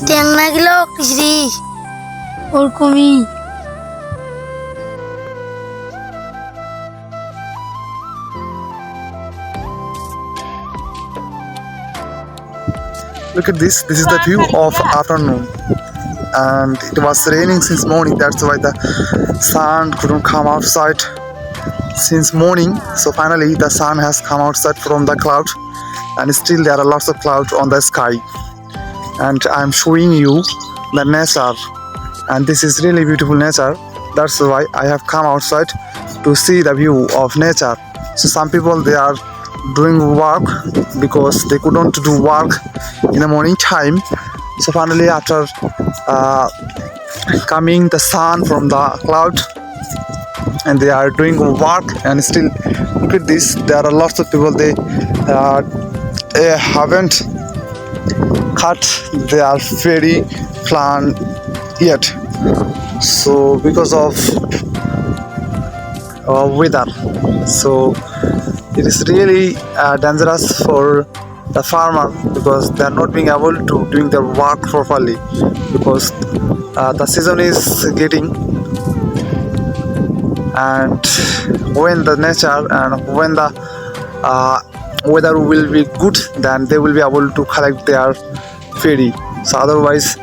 Tenagilo Kishri or Kumi. Look at this. This is the view of afternoon, and it was raining since morning. That's why the sun couldn't come outside since morning. So finally, the sun has come outside from the cloud, and still there are lots of clouds on the sky. And I'm showing you the nature, and this is really beautiful nature. That's why I have come outside to see the view of nature. So some people, they are doing work because they couldn't do work in the morning time. So finally, after coming the sun from the cloud, and they are doing work, and still look at this, there are lots of people, they haven't cut their fairy plant yet. So because of weather, so it is really dangerous for the farmer, because they are not being able to doing their work properly, because the season is getting, and when the nature and when the weather will be good, then they will be able to collect their fairy. So otherwise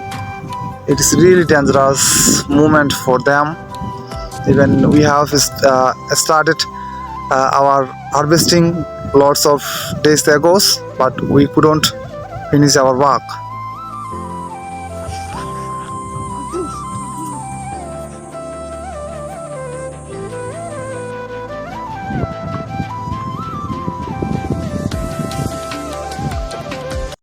it is really dangerous moment for them. Even we have started our harvesting lots of days ago, but we couldn't finish our work.